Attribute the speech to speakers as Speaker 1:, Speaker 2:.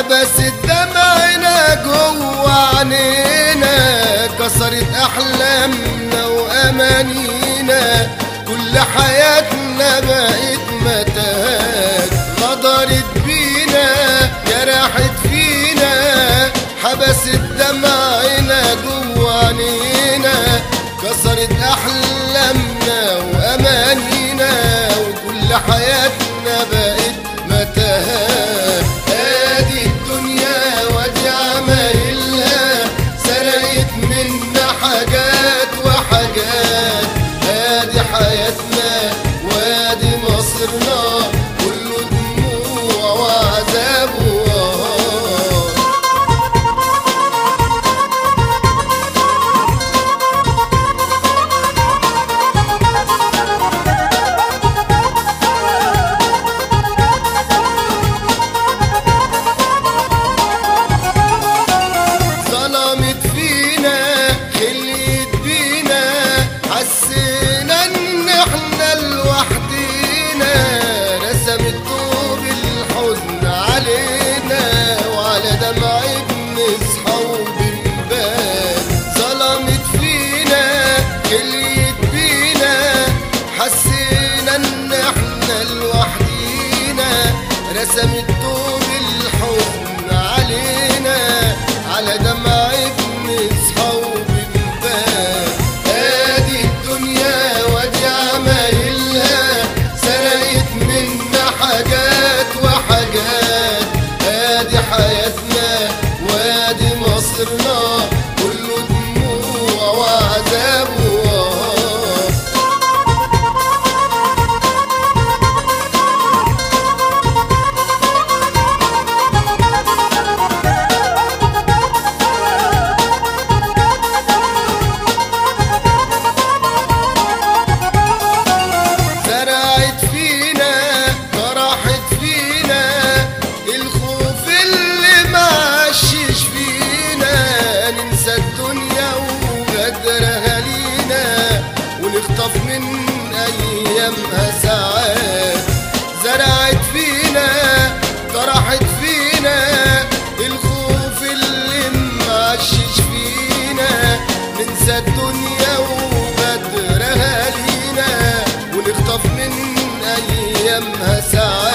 Speaker 1: حبست دمعنا جوا عنينا، كسرت احلامنا وامانينا، كل حياتنا بقت متاهات، غدرت بينا جرحت فينا، حبست دمعنا جوا عنينا، كسرت احلامنا وامانينا، وكل حياتنا بقت متاهات. ادي الدنيا وادي عمايلها، سرقت منا حاجات وحاجات، ادي حياتنا وادي مصيرنا، كله دموع وعذاب وهار. رسمت طوب الحزن علينا، على دمع بنصحى وبنبان. ادي الدنيا وادي عمايلها، سرقت منا حاجات وحاجات، ادي حياتنا وادي مصيرنا، كله دموع وعذاب وهار. ونخطف من ايامها ساعات، زرعت فينا طرحت فينا، الخوف اللي معشش فينا، ننسى الدنيا وغدرها لينا، ونخطف من ايامها ساعات.